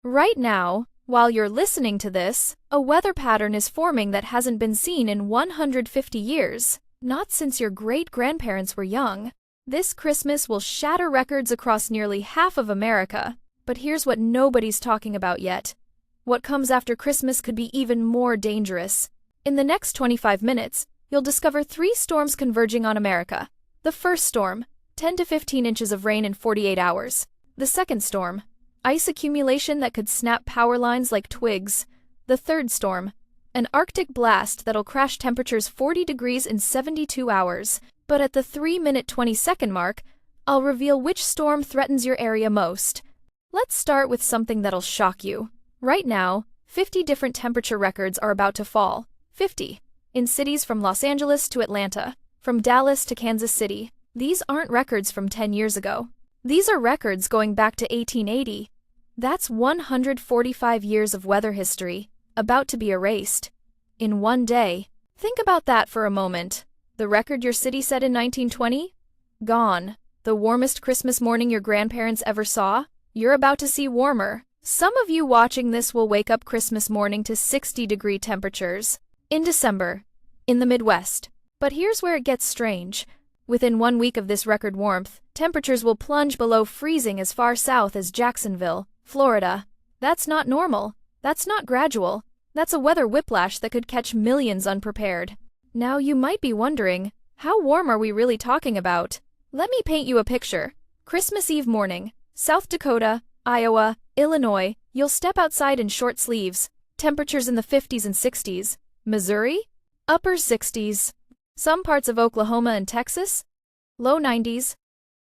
Right now, while you're listening to this, a weather pattern is forming that hasn't been seen in 150 years, not since your great-grandparents were young. This Christmas will shatter records across nearly half of America. But here's what nobody's talking about yet. What comes after Christmas could be even more dangerous. In the next 25 minutes, you'll discover 3 storms converging on America. The first storm, 10 to 15 inches of rain in 48 hours. The second storm, ice accumulation that could snap power lines like twigs. The third storm, an Arctic blast that'll crash temperatures 40 degrees in 72 hours. But at the 3-minute 20-second mark, I'll reveal which storm threatens your area most. Let's start with something that'll shock you. Right now, 50 different temperature records are about to fall. 50. In cities from Los Angeles to Atlanta, from Dallas to Kansas City. These aren't records from 10 years ago. These are records going back to 1880. That's 145 years of weather history, about to be erased. In one day. Think about that for a moment. The record your city set in 1920? Gone. The warmest Christmas morning your grandparents ever saw? You're about to see warmer. Some of you watching this will wake up Christmas morning to 60-degree temperatures. In December. In the Midwest. But here's where it gets strange. Within 1 week of this record warmth, temperatures will plunge below freezing as far south as Jacksonville, Florida. That's not normal. That's not gradual. That's a weather whiplash that could catch millions unprepared. Now you might be wondering, how warm are we really talking about? Let me paint you a picture. Christmas Eve morning, South Dakota, Iowa, Illinois, you'll step outside in short sleeves. Temperatures in the 50s and 60s. Missouri? Upper 60s. Some parts of Oklahoma and Texas? Low 90s.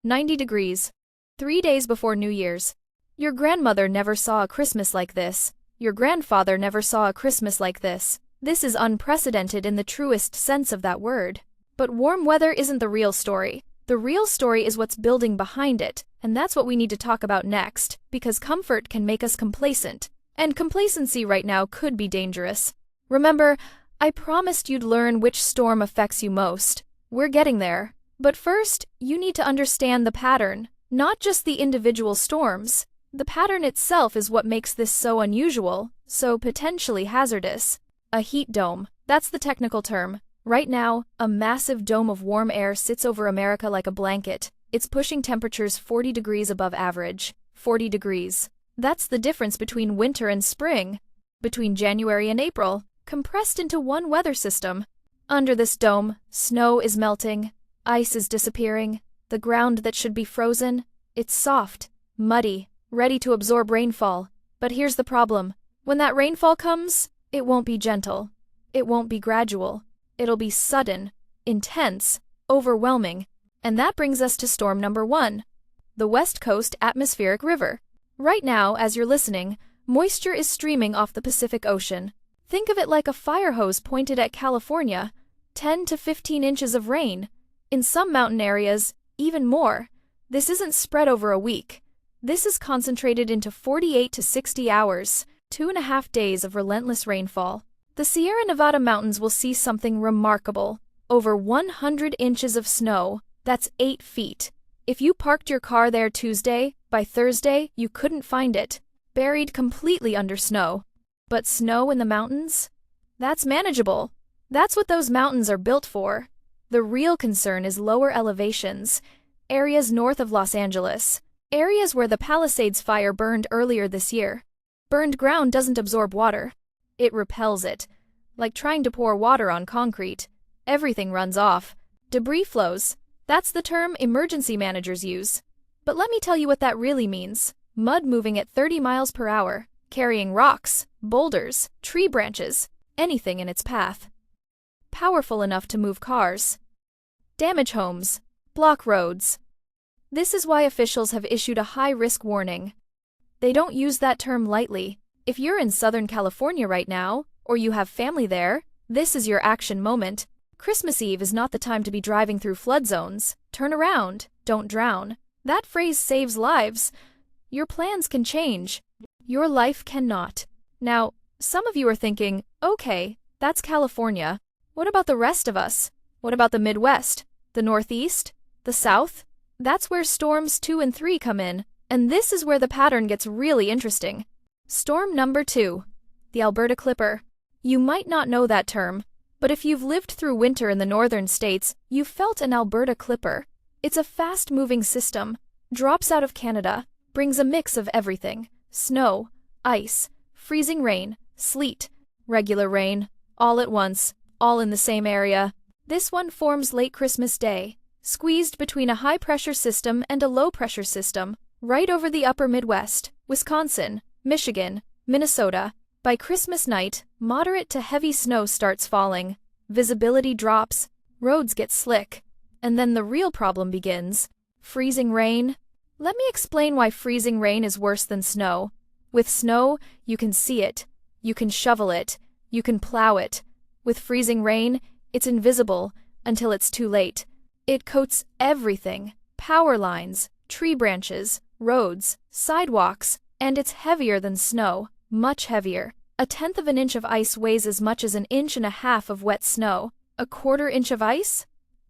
90 degrees. 3 days before New Year's. Your grandmother never saw a Christmas like this. Your grandfather never saw a Christmas like this. This is unprecedented in the truest sense of that word. But warm weather isn't the real story. The real story is what's building behind it, and that's what we need to talk about next, because comfort can make us complacent, and complacency right now could be dangerous. Remember, I promised you'd learn which storm affects you most. We're getting there. But first, you need to understand the pattern, not just the individual storms. The pattern itself is what makes this so unusual, so potentially hazardous. A heat dome, that's the technical term. Right now, a massive dome of warm air sits over America like a blanket. It's pushing temperatures 40 degrees above average. 40 degrees. That's the difference between winter and spring. Between January and April, compressed into one weather system. Under this dome, snow is melting. Ice is disappearing. The ground that should be frozen, it's soft, muddy, ready to absorb rainfall. But here's the problem. When that rainfall comes, it won't be gentle. It won't be gradual. It'll be sudden, intense, overwhelming. And that brings us to storm number 1, the West Coast Atmospheric River. Right now, as you're listening, moisture is streaming off the Pacific Ocean. Think of it like a fire hose pointed at California. 10 to 15 inches of rain. In some mountain areas, even more. This isn't spread over a week. This is concentrated into 48 to 60 hours, 2.5 days of relentless rainfall. The Sierra Nevada mountains will see something remarkable. Over 100 inches of snow. That's 8 feet. If you parked your car there Tuesday, by Thursday, you couldn't find it. Buried completely under snow. But snow in the mountains? That's manageable. That's what those mountains are built for. The real concern is lower elevations. Areas north of Los Angeles. Areas where the Palisades fire burned earlier this year. Burned ground doesn't absorb water. It repels it. Like trying to pour water on concrete. Everything runs off. Debris flows. That's the term emergency managers use. But let me tell you what that really means. Mud moving at 30 miles per hour, carrying rocks, boulders, tree branches, anything in its path. Powerful enough to move cars. Damage homes. Block roads. This is why officials have issued a high-risk warning. They don't use that term lightly. If you're in Southern California right now, or you have family there, this is your action moment. Christmas Eve is not the time to be driving through flood zones. Turn around. Don't drown. That phrase saves lives. Your plans can change. Your life cannot. Now, some of you are thinking, okay, that's California. What about the rest of us? What about the Midwest? The Northeast? The South? That's where storms 2 and 3 come in. And this is where the pattern gets really interesting. Storm number 2. The Alberta Clipper. You might not know that term, but if you've lived through winter in the northern states, you've felt an Alberta Clipper. It's a fast-moving system, drops out of Canada, brings a mix of everything: snow, ice, freezing rain, sleet, regular rain, all at once, all in the same area. This one forms late Christmas Day, squeezed between a high-pressure system and a low-pressure system, right over the upper Midwest, Wisconsin, Michigan, Minnesota. By Christmas night, moderate to heavy snow starts falling, visibility drops, roads get slick, and then the real problem begins: freezing rain. Let me explain why freezing rain is worse than snow. With snow, you can see it, you can shovel it, you can plow it. With freezing rain, it's invisible until it's too late. It coats everything: power lines, tree branches, roads, sidewalks, and it's heavier than snow, much heavier. 1/10 of an inch of ice weighs as much as 1.5 inches of wet snow. 1/4 inch of ice?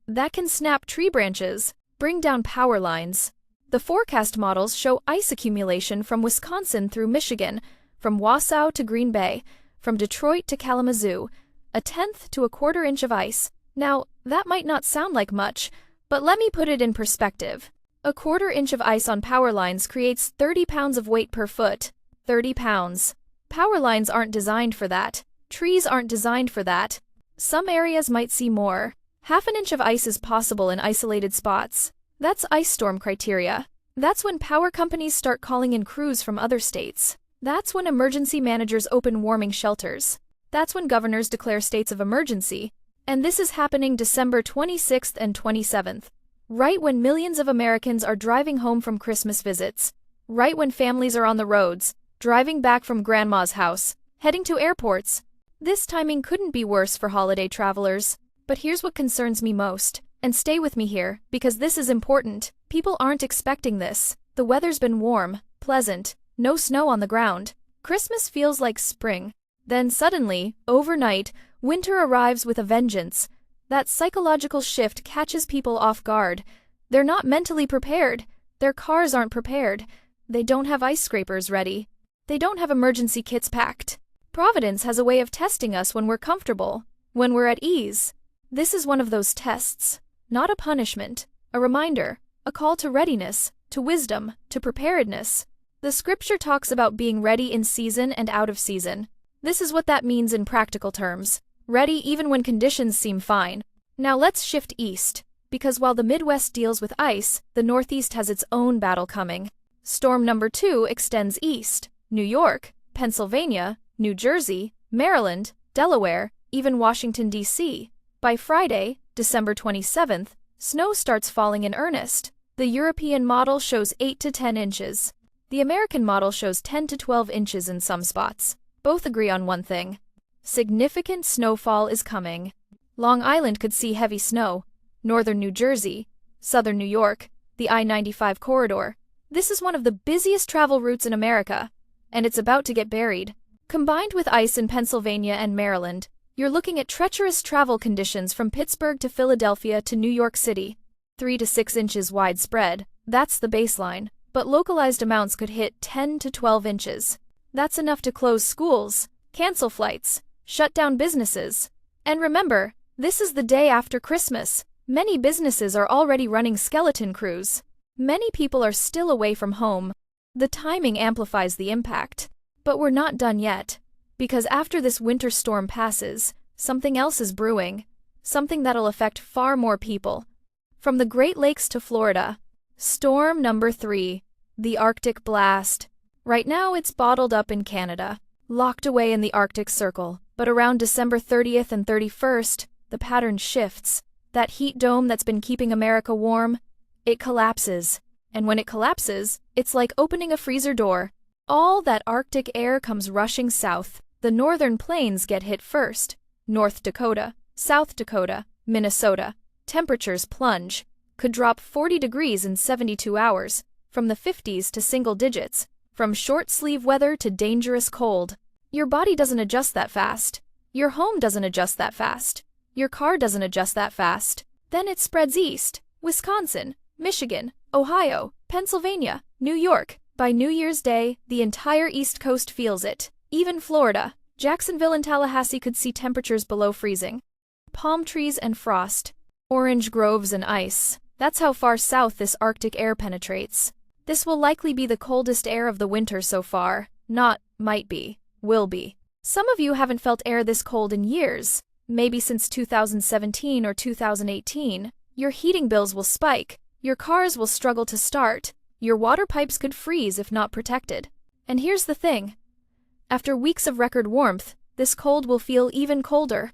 That can snap tree branches, bring down power lines. The forecast models show ice accumulation from Wisconsin through Michigan, from Wausau to Green Bay, from Detroit to Kalamazoo, 1/10 to 1/4 inch of ice. Now, that might not sound like much, but let me put it in perspective. 1/4 inch of ice on power lines creates 30 pounds of weight per foot. 30 pounds. Power lines aren't designed for that. Trees aren't designed for that. Some areas might see more. 1/2 inch of ice is possible in isolated spots. That's ice storm criteria. That's when power companies start calling in crews from other states. That's when emergency managers open warming shelters. That's when governors declare states of emergency. And this is happening December 26th and 27th. Right when millions of Americans are driving home from Christmas visits. Right when families are on the roads, driving back from grandma's house, heading to airports. This timing couldn't be worse for holiday travelers. But here's what concerns me most. And stay with me here, because this is important. People aren't expecting this. The weather's been warm, pleasant, no snow on the ground. Christmas feels like spring. Then suddenly, overnight, winter arrives with a vengeance. That psychological shift catches people off guard. They're not mentally prepared. Their cars aren't prepared. They don't have ice scrapers ready. They don't have emergency kits packed. Providence has a way of testing us when we're comfortable, when we're at ease. This is one of those tests. Not a punishment, a reminder, a call to readiness, to wisdom, to preparedness. The scripture talks about being ready in season and out of season. This is what that means in practical terms. Ready even when conditions seem fine. Now let's shift east, because while the Midwest deals with ice, the Northeast has its own battle coming. Storm number 2 extends east. New York, Pennsylvania, New Jersey, Maryland, Delaware, even Washington, D.C. By Friday, December 27th, snow starts falling in earnest. The European model shows 8 to 10 inches. The American model shows 10 to 12 inches in some spots. Both agree on one thing. Significant snowfall is coming. Long Island could see heavy snow. Northern New Jersey, southern New York, the I-95 corridor. This is one of the busiest travel routes in America, and it's about to get buried. Combined with ice in Pennsylvania and Maryland, you're looking at treacherous travel conditions from Pittsburgh to Philadelphia to New York City. 3 to 6 inches widespread, that's the baseline, but localized amounts could hit 10 to 12 inches. That's enough to close schools, cancel flights, shut down businesses. And remember, this is the day after Christmas. Many businesses are already running skeleton crews. Many people are still away from home. The timing amplifies the impact. But we're not done yet. Because after this winter storm passes, something else is brewing. Something that'll affect far more people. From the Great Lakes to Florida. Storm number 3. The Arctic Blast. Right now it's bottled up in Canada, locked away in the Arctic Circle. But around December 30th and 31st, the pattern shifts. That heat dome that's been keeping America warm, it collapses. And when it collapses, it's like opening a freezer door. All that Arctic air comes rushing south. The northern plains get hit first. North Dakota, South Dakota, Minnesota. Temperatures plunge. Could drop 40 degrees in 72 hours. From the 50s to single digits. From short-sleeve weather to dangerous cold. Your body doesn't adjust that fast. Your home doesn't adjust that fast. Your car doesn't adjust that fast. Then it spreads east. Wisconsin, Michigan, Ohio, Pennsylvania, New York. By New Year's Day, the entire East Coast feels it. Even Florida, Jacksonville and Tallahassee could see temperatures below freezing. Palm trees and frost, orange groves and ice. That's how far south this Arctic air penetrates. This will likely be the coldest air of the winter so far. Not, might be, will be. Some of you haven't felt air this cold in years, maybe since 2017 or 2018. Your heating bills will spike, your cars will struggle to start, your water pipes could freeze if not protected. And here's the thing. After weeks of record warmth, this cold will feel even colder.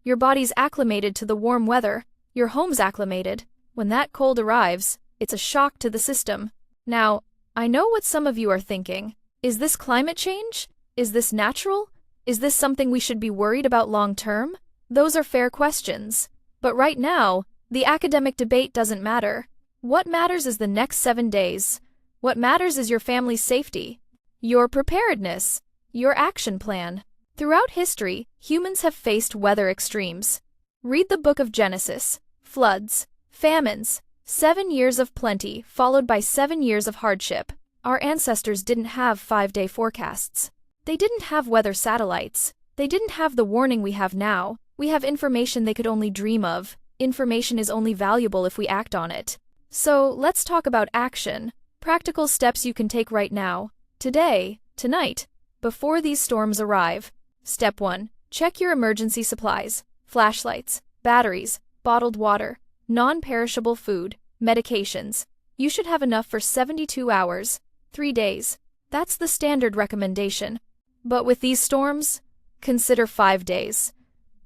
Your body's acclimated to the warm weather, your home's acclimated. When that cold arrives, it's a shock to the system. Now, I know what some of you are thinking. Is this climate change? Is this natural? Is this something we should be worried about long term? Those are fair questions. But right now, the academic debate doesn't matter. What matters is the next 7 days. What matters is your family's safety, your preparedness, your action plan. Throughout history, humans have faced weather extremes. Read the book of Genesis. Floods, famines, 7 years of plenty followed by 7 years of hardship. Our ancestors didn't have 5-day forecasts. They didn't have weather satellites. They didn't have the warning we have now. We have information they could only dream of. Information is only valuable if we act on it. So, let's talk about action. Practical steps you can take right now. Today, tonight, before these storms arrive. Step 1. Check your emergency supplies. Flashlights, batteries, bottled water, non-perishable food, medications. You should have enough for 72 hours, 3 days. That's the standard recommendation. But with these storms, consider 5 days.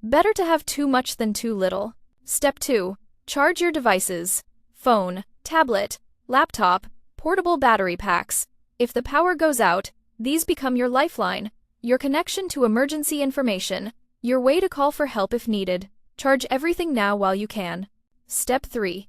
Better to have too much than too little. Step 2. Charge your devices. Phone, tablet, laptop, portable battery packs. If the power goes out, these become your lifeline, your connection to emergency information, your way to call for help if needed. Charge everything now while you can. Step 3.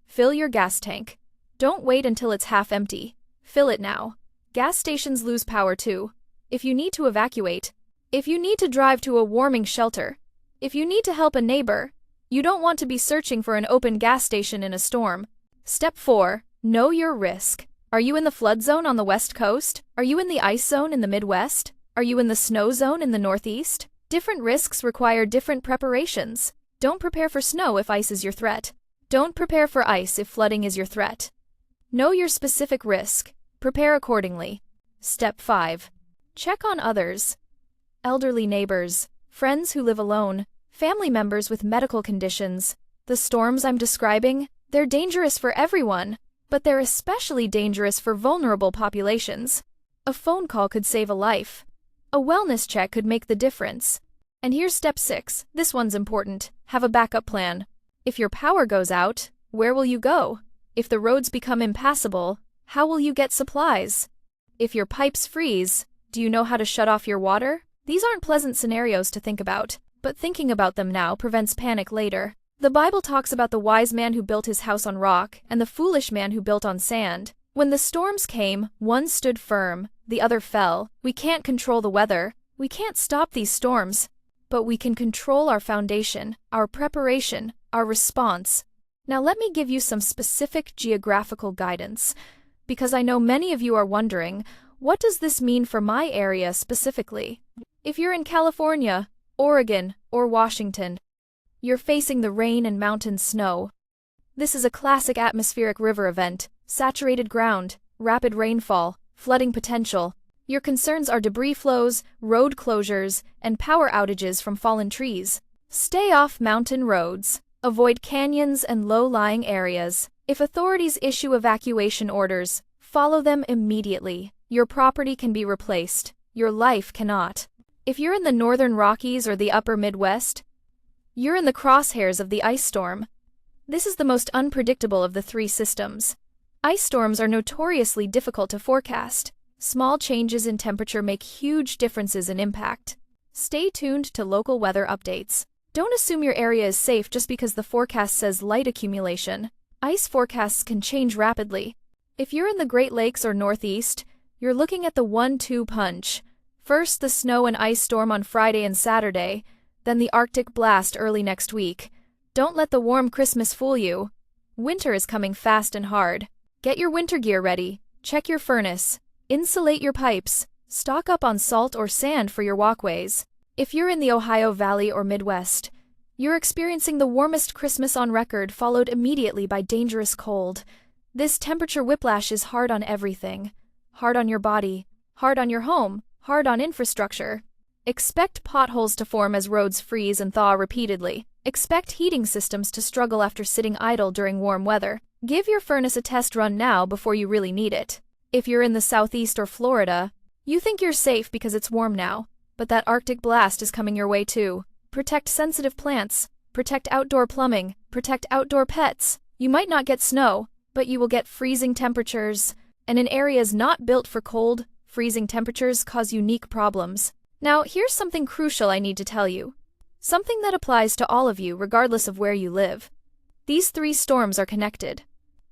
Fill your gas tank. Don't wait until it's half empty. Fill it now. Gas stations lose power too. If you need to evacuate, if you need to drive to a warming shelter, if you need to help a neighbor, you don't want to be searching for an open gas station in a storm. Step 4. Know your risk. Are you in the flood zone on the West Coast? Are you in the ice zone in the Midwest? Are you in the snow zone in the Northeast? Different risks require different preparations. Don't prepare for snow if ice is your threat. Don't prepare for ice if flooding is your threat. Know your specific risk. Prepare accordingly. Step 5. Check on others. Elderly neighbors, friends who live alone, family members with medical conditions. The storms I'm describing, they're dangerous for everyone, but they're especially dangerous for vulnerable populations. A phone call could save a life. A wellness check could make the difference. And here's step 6. This one's important. Have a backup plan. If your power goes out, where will you go? If the roads become impassable, how will you get supplies? If your pipes freeze, do you know how to shut off your water? These aren't pleasant scenarios to think about, but thinking about them now prevents panic later. The Bible talks about the wise man who built his house on rock and the foolish man who built on sand. When the storms came, one stood firm, the other fell. We can't control the weather. We can't stop these storms. But we can control our foundation, our preparation, our response. Now let me give you some specific geographical guidance, because I know many of you are wondering, what does this mean for my area specifically? If you're in California, Oregon, or Washington, you're facing the rain and mountain snow. This is a classic atmospheric river event, saturated ground, rapid rainfall, flooding potential. Your concerns are debris flows, road closures, and power outages from fallen trees. Stay off mountain roads. Avoid canyons and low-lying areas. If authorities issue evacuation orders, follow them immediately. Your property can be replaced. Your life cannot. If you're in the northern Rockies or the upper Midwest, you're in the crosshairs of the ice storm. This is the most unpredictable of the 3 systems. Ice storms are notoriously difficult to forecast. Small changes in temperature make huge differences in impact. Stay tuned to local weather updates. Don't assume your area is safe just because the forecast says light accumulation. Ice forecasts can change rapidly. If you're in the Great Lakes or Northeast, you're looking at the 1-2 punch. First the snow and ice storm on Friday and Saturday, then the Arctic blast early next week. Don't let the warm Christmas fool you. Winter is coming fast and hard. Get your winter gear ready. Check your furnace. Insulate your pipes. Stock up on salt or sand for your walkways. If you're in the Ohio Valley or Midwest, you're experiencing the warmest Christmas on record, followed immediately by dangerous cold. This temperature whiplash is hard on everything. Hard on your body, hard on your home, hard on infrastructure. Expect potholes to form as roads freeze and thaw repeatedly. Expect heating systems to struggle after sitting idle during warm weather. Give your furnace a test run now before you really need it. If you're in the Southeast or Florida, you think you're safe because it's warm now, but that Arctic blast is coming your way too. Protect sensitive plants. Protect outdoor plumbing. Protect outdoor pets. You might not get snow, but you will get freezing temperatures. And in areas not built for cold, freezing temperatures cause unique problems. Now, here's something crucial I need to tell you. Something that applies to all of you regardless of where you live. These three storms are connected.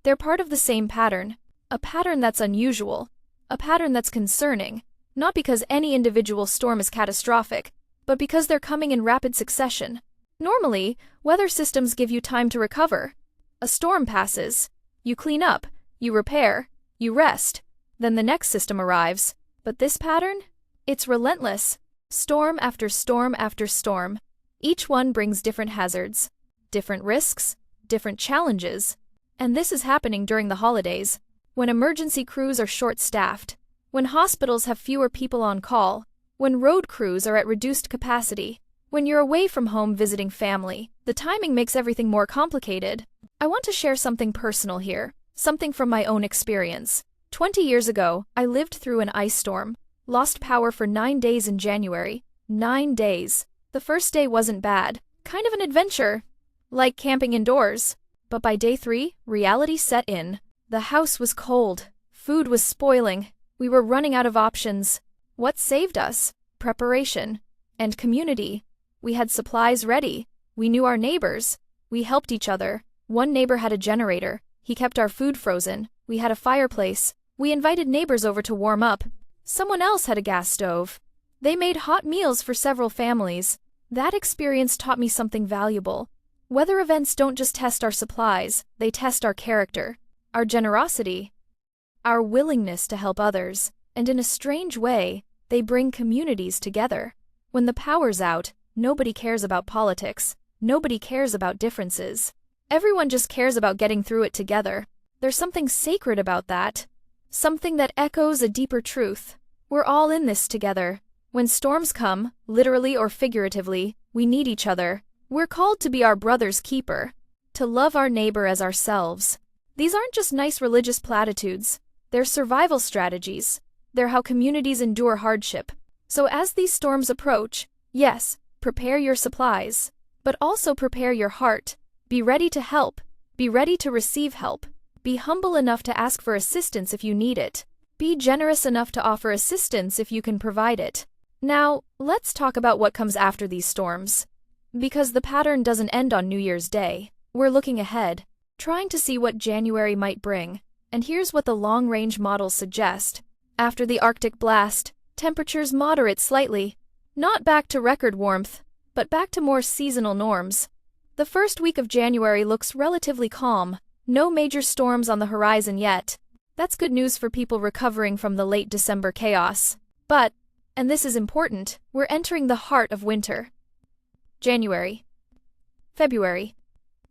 They're part of the same pattern. A pattern that's unusual. A pattern that's concerning. Not because any individual storm is catastrophic, but because they're coming in rapid succession. Normally, weather systems give you time to recover. A storm passes. You clean up. You repair. You rest. Then the next system arrives. But this pattern? It's relentless. Storm after storm after storm. Each one brings different hazards, different risks, different challenges. And this is happening during the holidays, when emergency crews are short-staffed, when hospitals have fewer people on call, when road crews are at reduced capacity, when you're away from home visiting family. The timing makes everything more complicated. I want to share something personal here, something from my own experience. 20 years ago, I lived through an ice storm. Lost power for 9 days in January. 9 days. The first day wasn't bad. Kind of an adventure. Like camping indoors. But by day 3, reality set in. The house was cold. Food was spoiling. We were running out of options. What saved us? Preparation. And community. We had supplies ready. We knew our neighbors. We helped each other. One neighbor had a generator. He kept our food frozen. We had a fireplace. We invited neighbors over to warm up. Someone else had a gas stove. They made hot meals for several families. That experience taught me something valuable. Weather events don't just test our supplies, they test our character, our generosity, our willingness to help others, and in a strange way, they bring communities together. When the power's out, nobody cares about politics, nobody cares about differences. Everyone just cares about getting through it together. There's something sacred about that. Something that echoes a deeper truth. We're all in this together. When storms come, literally or figuratively, we need each other. We're called to be our brother's keeper, to love our neighbor as ourselves. These aren't just nice religious platitudes. They're survival strategies. They're how communities endure hardship. So as these storms approach, yes, prepare your supplies, but also prepare your heart. Be ready to help. Be ready to receive help. Be humble enough to ask for assistance if you need it. Be generous enough to offer assistance if you can provide it. Now, let's talk about what comes after these storms. Because the pattern doesn't end on New Year's Day. We're looking ahead, trying to see what January might bring. And here's what the long-range models suggest. After the Arctic blast, temperatures moderate slightly. Not back to record warmth, but back to more seasonal norms. The first week of January looks relatively calm. No major storms on the horizon yet. That's good news for people recovering from the late December chaos. But, and this is important, we're entering the heart of winter. January. February.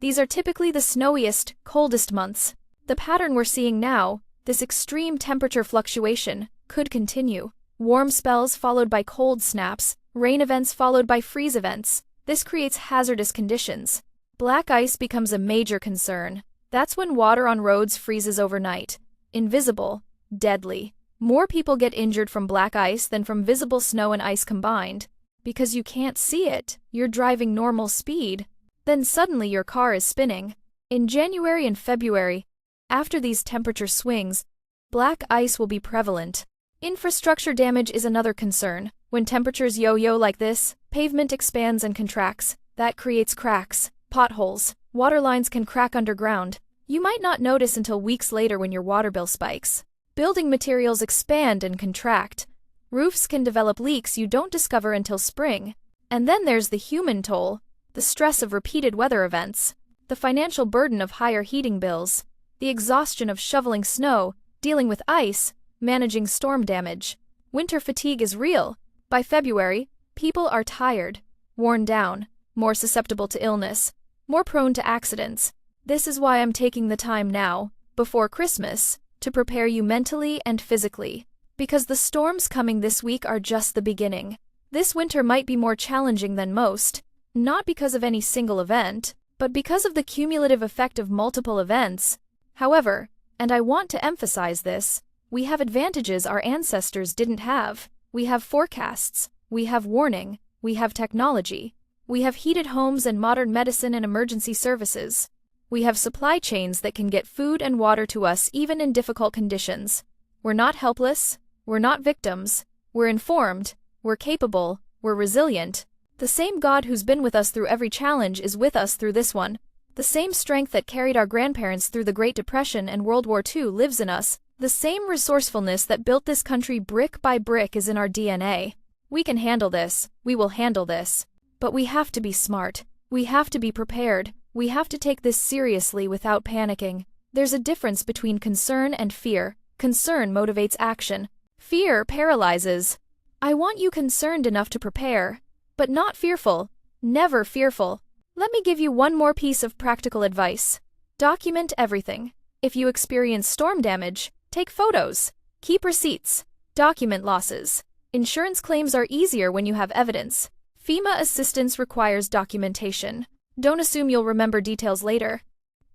These are typically the snowiest, coldest months. The pattern we're seeing now, this extreme temperature fluctuation, could continue. Warm spells followed by cold snaps, rain events followed by freeze events. This creates hazardous conditions. Black ice becomes a major concern. That's when water on roads freezes overnight. Invisible, deadly. More people get injured from black ice than from visible snow and ice combined. Because you can't see it, you're driving normal speed. Then suddenly your car is spinning. In January and February, after these temperature swings, black ice will be prevalent. Infrastructure damage is another concern. When temperatures yo-yo like this, pavement expands and contracts. That creates cracks, potholes. Water lines can crack underground. You might not notice until weeks later when your water bill spikes. Building materials expand and contract. Roofs can develop leaks you don't discover until spring. And then there's the human toll, the stress of repeated weather events, the financial burden of higher heating bills, the exhaustion of shoveling snow, dealing with ice, managing storm damage. Winter fatigue is real. By February, people are tired, worn down, more susceptible to illness, more prone to accidents. This is why I'm taking the time now, before Christmas, to prepare you mentally and physically. Because the storms coming this week are just the beginning. This winter might be more challenging than most, not because of any single event, but because of the cumulative effect of multiple events. However, and I want to emphasize this, we have advantages our ancestors didn't have. We have forecasts, we have warning, we have technology, we have heated homes and modern medicine and emergency services. We have supply chains that can get food and water to us even in difficult conditions. We're not helpless, we're not victims, we're informed, we're capable, we're resilient. The same God who's been with us through every challenge is with us through this one. The same strength that carried our grandparents through the Great Depression and World War II lives in us. The same resourcefulness that built this country brick by brick is in our DNA. We can handle this, we will handle this. But we have to be smart. We have to be prepared. We have to take this seriously without panicking. There's a difference between concern and fear. Concern motivates action. Fear paralyzes. I want you concerned enough to prepare, but not fearful. Never fearful. Let me give you one more piece of practical advice. Document everything. If you experience storm damage, take photos. Keep receipts. Document losses. Insurance claims are easier when you have evidence. FEMA assistance requires documentation. Don't assume you'll remember details later.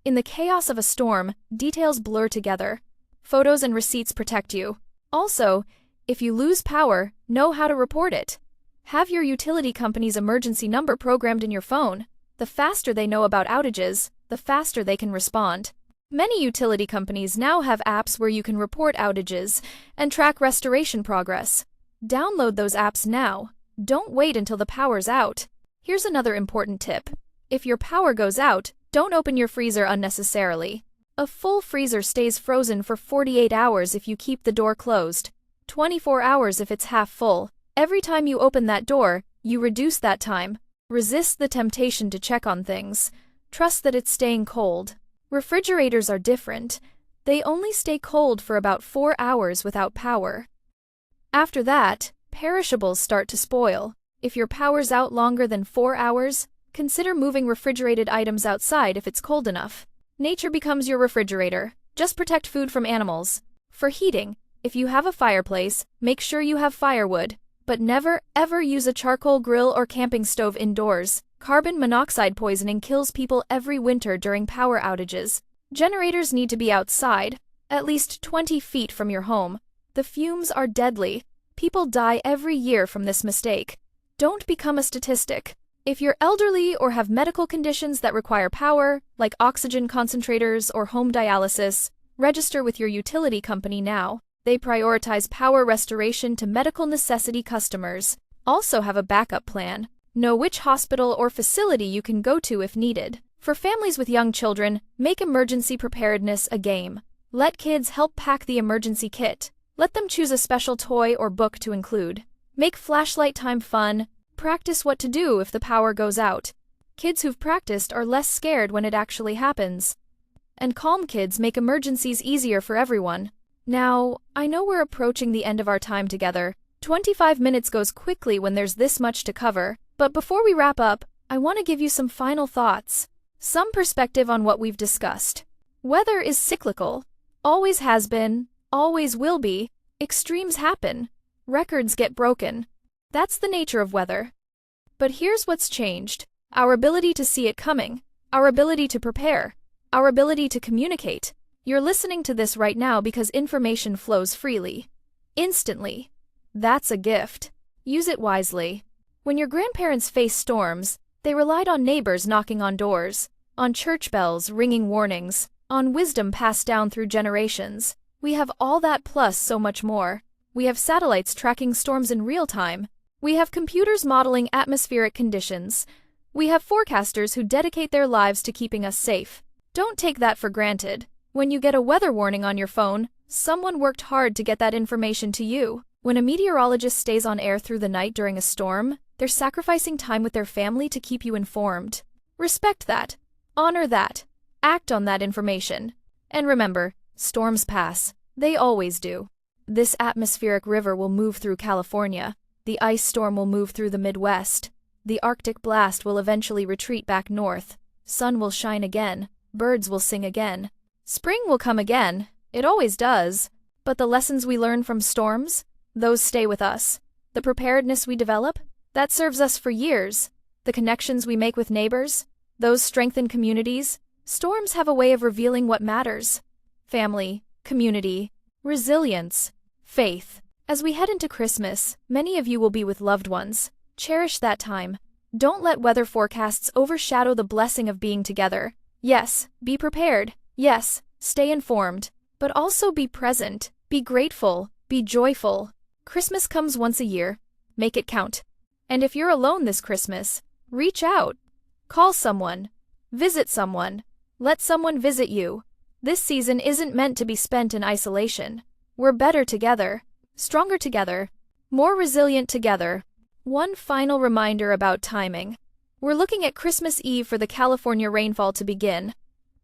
In the chaos of a storm, details blur together. Photos and receipts protect you. Also, if you lose power, know how to report it. Have your utility company's emergency number programmed in your phone. The faster they know about outages, the faster they can respond. Many utility companies now have apps where you can report outages and track restoration progress. Download those apps now. Don't wait until the power's out. Here's another important tip. If your power goes out, don't open your freezer unnecessarily. A full freezer stays frozen for 48 hours if you keep the door closed. 24 hours if it's half full. Every time you open that door, you reduce that time. Resist the temptation to check on things. Trust that it's staying cold. Refrigerators are different. They only stay cold for about 4 hours without power. After that, perishables start to spoil. If your power's out longer than 4 hours, consider moving refrigerated items outside if it's cold enough. Nature becomes your refrigerator. Just protect food from animals. For heating, if you have a fireplace, make sure you have firewood. But never, ever use a charcoal grill or camping stove indoors. Carbon monoxide poisoning kills people every winter during power outages. Generators need to be outside, at least 20 feet from your home. The fumes are deadly. People die every year from this mistake. Don't become a statistic. If you're elderly or have medical conditions that require power, like oxygen concentrators or home dialysis, register with your utility company now. They prioritize power restoration to medical necessity customers. Also have a backup plan. Know which hospital or facility you can go to if needed. For families with young children, make emergency preparedness a game. Let kids help pack the emergency kit. Let them choose a special toy or book to include. Make flashlight time fun. Practice what to do if the power goes out. Kids who've practiced are less scared when it actually happens. And calm kids make emergencies easier for everyone. Now, I know we're approaching the end of our time together. 25 minutes goes quickly when there's this much to cover. But before we wrap up, I want to give you some final thoughts. Some perspective on what we've discussed. Weather is cyclical. Always has been. Always will be. Extremes happen. Records get broken. That's the nature of weather. But here's what's changed. Our ability to see it coming. Our ability to prepare. Our ability to communicate. You're listening to this right now because information flows freely. Instantly. That's a gift. Use it wisely. When your grandparents faced storms, they relied on neighbors knocking on doors, on church bells ringing warnings, on wisdom passed down through generations. We have all that plus so much more. We have satellites tracking storms in real time. We have computers modeling atmospheric conditions. We have forecasters who dedicate their lives to keeping us safe. Don't take that for granted. When you get a weather warning on your phone, someone worked hard to get that information to you. When a meteorologist stays on air through the night during a storm, they're sacrificing time with their family to keep you informed. Respect that. Honor that. Act on that information. And remember, storms pass. They always do. This atmospheric river will move through California. The ice storm will move through the Midwest. The Arctic blast will eventually retreat back north. Sun will shine again. Birds will sing again. Spring will come again. It always does. But the lessons we learn from storms, those stay with us. The preparedness we develop, that serves us for years. The connections we make with neighbors, those strengthen communities. Storms have a way of revealing what matters. Family, community, resilience, faith. As we head into Christmas, many of you will be with loved ones. Cherish that time. Don't let weather forecasts overshadow the blessing of being together. Yes, be prepared. Yes, stay informed. But also be present. Be grateful. Be joyful. Christmas comes once a year. Make it count. And if you're alone this Christmas, reach out. Call someone. Visit someone. Let someone visit you. This season isn't meant to be spent in isolation. We're better together. Stronger together. More resilient together. One final reminder about timing. We're looking at Christmas Eve for the California rainfall to begin.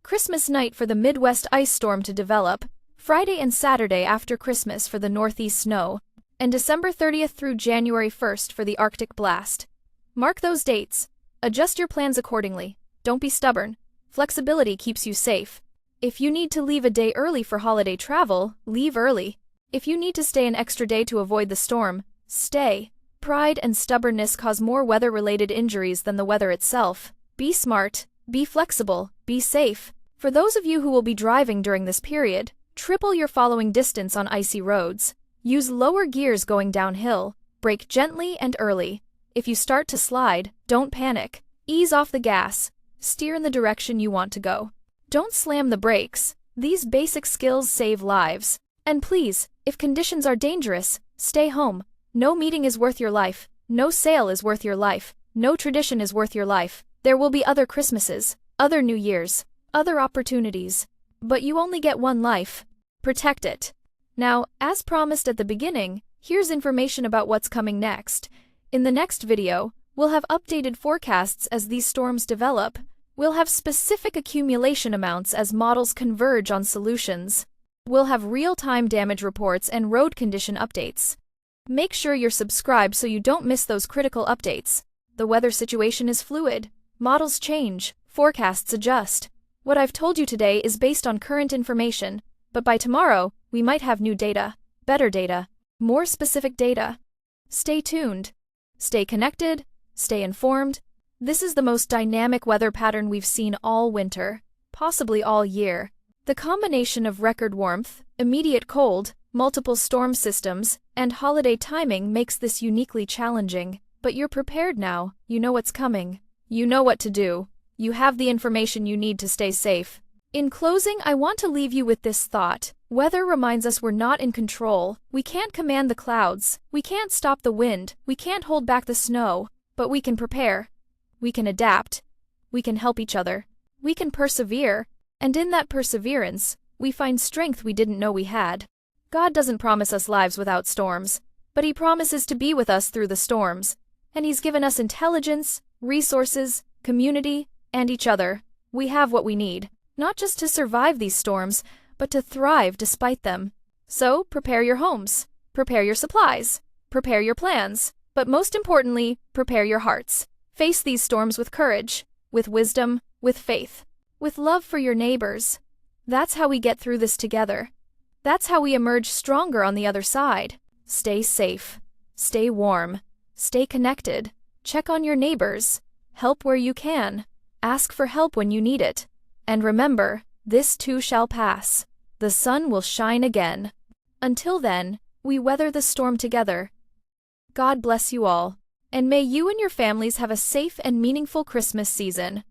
Christmas night for the Midwest ice storm to develop. Friday and Saturday after Christmas for the Northeast snow. And December 30th through January 1st for the Arctic blast. Mark those dates. Adjust your plans accordingly. Don't be stubborn. Flexibility keeps you safe. If you need to leave a day early for holiday travel, leave early. If you need to stay an extra day to avoid the storm, stay. Pride and stubbornness cause more weather-related injuries than the weather itself. Be smart, be flexible, be safe. For those of you who will be driving during this period, triple your following distance on icy roads. Use lower gears going downhill. Brake gently and early. If you start to slide, don't panic. Ease off the gas. Steer in the direction you want to go. Don't slam the brakes. These basic skills save lives. And please, if conditions are dangerous, stay home. No meeting is worth your life. No sale is worth your life. No tradition is worth your life. There will be other Christmases, other New Years, other opportunities. But you only get one life. Protect it. Now, as promised at the beginning, here's information about what's coming next. In the next video, we'll have updated forecasts as these storms develop. We'll have specific accumulation amounts as models converge on solutions. We'll have real-time damage reports and road condition updates. Make sure you're subscribed so you don't miss those critical updates. The weather situation is fluid. Models change. Forecasts adjust. What I've told you today is based on current information, but by tomorrow, we might have new data, better data, more specific data. Stay tuned. Stay connected. Stay informed. This is the most dynamic weather pattern we've seen all winter, possibly all year. The combination of record warmth, immediate cold, multiple storm systems, and holiday timing makes this uniquely challenging. But you're prepared now. You know what's coming. You know what to do. You have the information you need to stay safe. In closing, I want to leave you with this thought. Weather reminds us we're not in control. We can't command the clouds. We can't stop the wind. We can't hold back the snow. But we can prepare. We can adapt. We can help each other. We can persevere. And in that perseverance, we find strength we didn't know we had. God doesn't promise us lives without storms, but He promises to be with us through the storms. And He's given us intelligence, resources, community, and each other. We have what we need, not just to survive these storms, but to thrive despite them. So, prepare your homes, prepare your supplies, prepare your plans, but most importantly, prepare your hearts. Face these storms with courage, with wisdom, with faith, with love for your neighbors. That's how we get through this together. That's how we emerge stronger on the other side. Stay safe. Stay warm. Stay connected. Check on your neighbors. Help where you can. Ask for help when you need it. And remember, this too shall pass. The sun will shine again. Until then, we weather the storm together. God bless you all. And may you and your families have a safe and meaningful Christmas season.